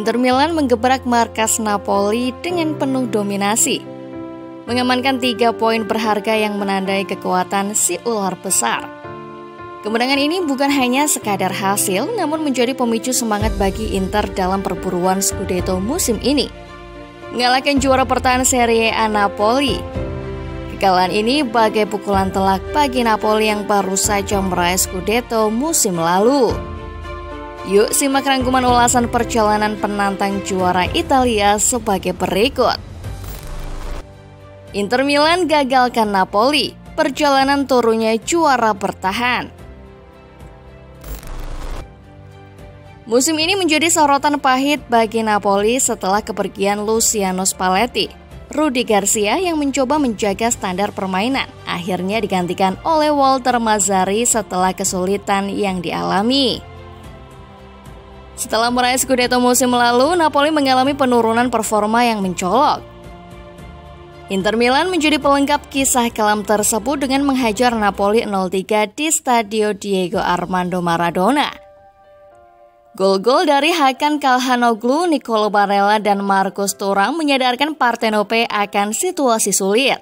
Inter Milan menggebrak markas Napoli dengan penuh dominasi, mengamankan 3 poin berharga yang menandai kekuatan si ular besar. Kemenangan ini bukan hanya sekadar hasil, namun menjadi pemicu semangat bagi Inter dalam perburuan Scudetto musim ini, mengalahkan juara bertahan Serie A Napoli. Kekalahan ini bagai pukulan telak bagi Napoli yang baru saja meraih Scudetto musim lalu. Yuk simak rangkuman ulasan perjalanan penantang juara Italia sebagai berikut. Inter Milan gagalkan Napoli, perjalanan turunnya juara bertahan. Musim ini menjadi sorotan pahit bagi Napoli setelah kepergian Luciano Spalletti. Rudi Garcia yang mencoba menjaga standar permainan akhirnya digantikan oleh Walter Mazzarri setelah kesulitan yang dialami. Setelah meraih Scudetto musim lalu, Napoli mengalami penurunan performa yang mencolok. Inter Milan menjadi pelengkap kisah kelam tersebut dengan menghajar Napoli 0-3 di Stadio Diego Armando Maradona. Gol-gol dari Hakan Calhanoglu, Nicolo Barella, dan Marcus Thuram menyadarkan Partenope akan situasi sulit.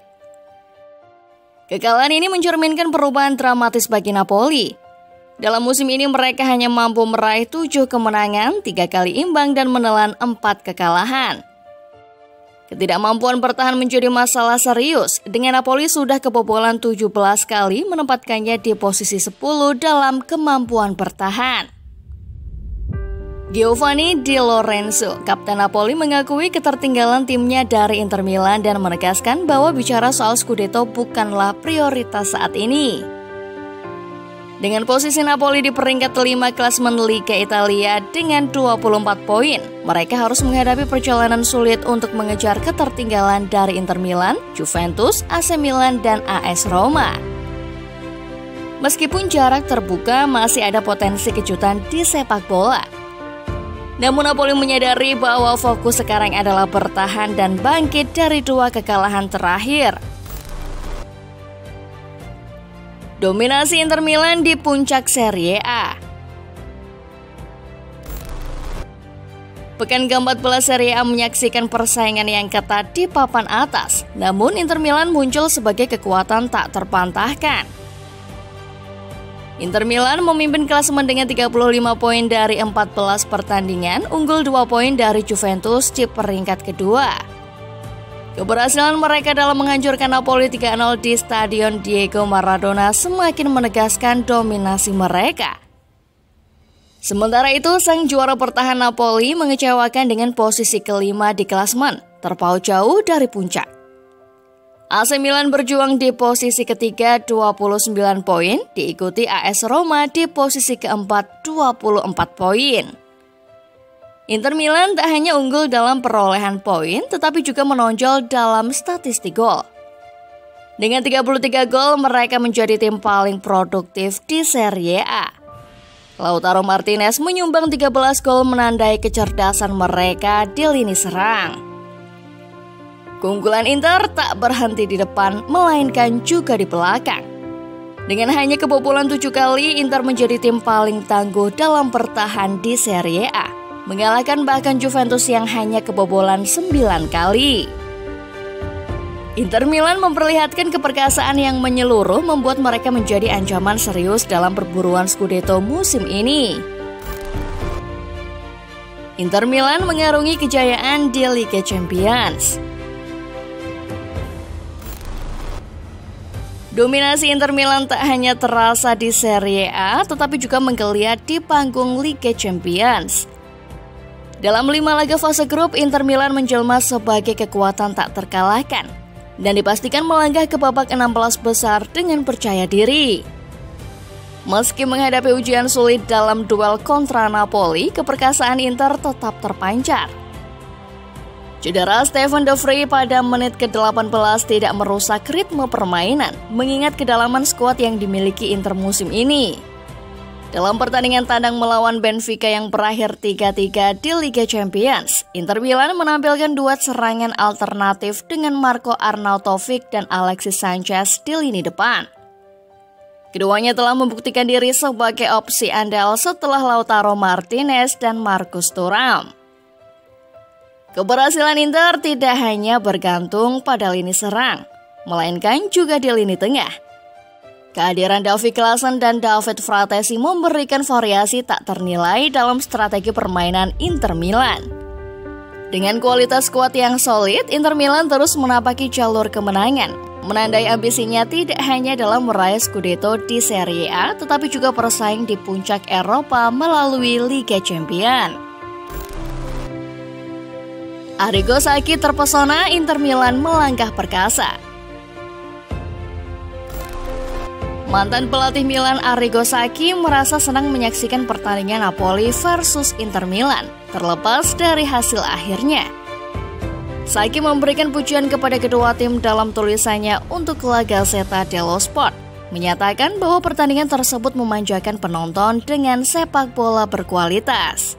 Kekalahan ini mencerminkan perubahan dramatis bagi Napoli. Dalam musim ini mereka hanya mampu meraih 7 kemenangan, 3 kali imbang dan menelan 4 kekalahan. Ketidakmampuan bertahan menjadi masalah serius, dengan Napoli sudah kebobolan 17 kali menempatkannya di posisi 10 dalam kemampuan bertahan. Giovanni Di Lorenzo, kapten Napoli, mengakui ketertinggalan timnya dari Inter Milan dan menegaskan bahwa bicara soal Scudetto bukanlah prioritas saat ini. Dengan posisi Napoli di peringkat 5 klasemen Liga Italia dengan 24 poin, mereka harus menghadapi perjalanan sulit untuk mengejar ketertinggalan dari Inter Milan, Juventus, AC Milan, dan AS Roma. Meskipun jarak terbuka, masih ada potensi kejutan di sepak bola. Namun Napoli menyadari bahwa fokus sekarang adalah bertahan dan bangkit dari 2 kekalahan terakhir. Dominasi Inter Milan di puncak Serie A. Pekan ke-14 Serie A menyaksikan persaingan yang ketat di papan atas, namun Inter Milan muncul sebagai kekuatan tak terpantahkan. Inter Milan memimpin klasemen dengan 35 poin dari 14 pertandingan, unggul 2 poin dari Juventus di peringkat kedua. Keberhasilan mereka dalam menghancurkan Napoli 3-0 di Stadion Diego Maradona semakin menegaskan dominasi mereka. Sementara itu, sang juara bertahan Napoli mengecewakan dengan posisi kelima di klasemen, terpaut jauh dari puncak. AC Milan berjuang di posisi ketiga 29 poin, diikuti AS Roma di posisi keempat 24 poin. Inter Milan tak hanya unggul dalam perolehan poin, tetapi juga menonjol dalam statistik gol. Dengan 33 gol, mereka menjadi tim paling produktif di Serie A. Lautaro Martinez menyumbang 13 gol menandai kecerdasan mereka di lini serang. Keunggulan Inter tak berhenti di depan, melainkan juga di belakang. Dengan hanya kebobolan 7 kali, Inter menjadi tim paling tangguh dalam bertahan di Serie A, mengalahkan bahkan Juventus yang hanya kebobolan 9 kali. Inter Milan memperlihatkan keperkasaan yang menyeluruh membuat mereka menjadi ancaman serius dalam perburuan Scudetto musim ini. Inter Milan mengarungi kejayaan di Liga Champions. Dominasi Inter Milan tak hanya terasa di Serie A, tetapi juga menggeliat di panggung Liga Champions. Dalam 5 laga fase grup, Inter Milan menjelma sebagai kekuatan tak terkalahkan dan dipastikan melangkah ke babak 16 besar dengan percaya diri. Meski menghadapi ujian sulit dalam duel kontra Napoli, keperkasaan Inter tetap terpancar. Cedera Stefan De Vrij pada menit ke-18 tidak merusak ritme permainan, mengingat kedalaman skuad yang dimiliki Inter musim ini. Dalam pertandingan tandang melawan Benfica yang berakhir 3-3 di Liga Champions, Inter Milan menampilkan duet serangan alternatif dengan Marco Arnautovic dan Alexis Sanchez di lini depan. Keduanya telah membuktikan diri sebagai opsi andal setelah Lautaro Martinez dan Marcus Thuram. Keberhasilan Inter tidak hanya bergantung pada lini serang, melainkan juga di lini tengah. Kehadiran Davy Klaassen dan David Fratesi memberikan variasi tak ternilai dalam strategi permainan Inter Milan. Dengan kualitas skuad yang solid, Inter Milan terus menapaki jalur kemenangan, menandai ambisinya tidak hanya dalam meraih Scudetto di Serie A, tetapi juga bersaing di puncak Eropa melalui Liga Champions. Arrigo Sacchi terpesona Inter Milan melangkah perkasa. Mantan pelatih Milan Arrigo Sacchi merasa senang menyaksikan pertandingan Napoli versus Inter Milan, terlepas dari hasil akhirnya. Sacchi memberikan pujian kepada kedua tim dalam tulisannya untuk La Gazzetta dello Sport, menyatakan bahwa pertandingan tersebut memanjakan penonton dengan sepak bola berkualitas.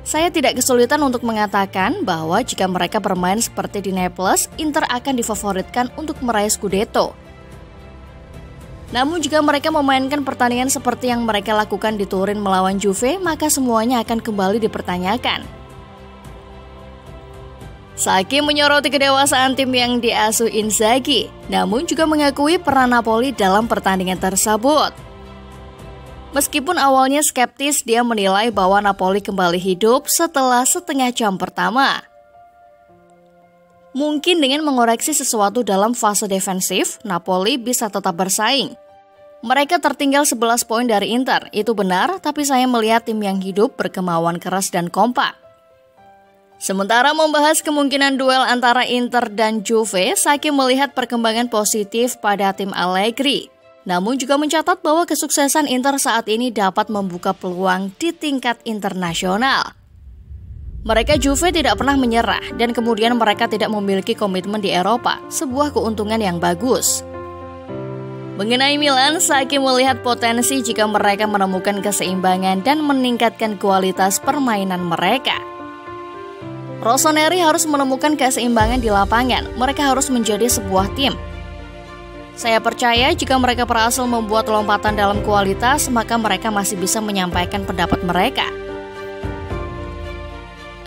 Saya tidak kesulitan untuk mengatakan bahwa jika mereka bermain seperti di Naples, Inter akan difavoritkan untuk meraih Scudetto. Namun jika mereka memainkan pertandingan seperti yang mereka lakukan di Turin melawan Juve, maka semuanya akan kembali dipertanyakan. Sacchi menyoroti kedewasaan tim yang diasuh Inzaghi, namun juga mengakui peran Napoli dalam pertandingan tersebut. Meskipun awalnya skeptis, dia menilai bahwa Napoli kembali hidup setelah setengah jam pertama. Mungkin dengan mengoreksi sesuatu dalam fase defensif, Napoli bisa tetap bersaing. Mereka tertinggal 11 poin dari Inter, itu benar, tapi saya melihat tim yang hidup berkemauan keras dan kompak. Sementara membahas kemungkinan duel antara Inter dan Juve, Sacchi melihat perkembangan positif pada tim Allegri. Namun juga mencatat bahwa kesuksesan Inter saat ini dapat membuka peluang di tingkat internasional. Mereka Juve tidak pernah menyerah dan kemudian mereka tidak memiliki komitmen di Eropa, sebuah keuntungan yang bagus. Mengenai Milan, Sacchi melihat potensi jika mereka menemukan keseimbangan dan meningkatkan kualitas permainan mereka. Rossoneri harus menemukan keseimbangan di lapangan, mereka harus menjadi sebuah tim. Saya percaya jika mereka berhasil membuat lompatan dalam kualitas, maka mereka masih bisa menyampaikan pendapat mereka.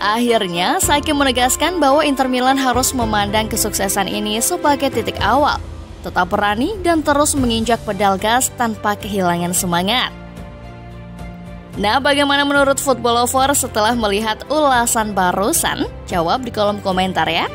Akhirnya, Sacchi menegaskan bahwa Inter Milan harus memandang kesuksesan ini sebagai titik awal, tetap berani dan terus menginjak pedal gas tanpa kehilangan semangat. Nah, bagaimana menurut Football Lover setelah melihat ulasan barusan? Jawab di kolom komentar ya.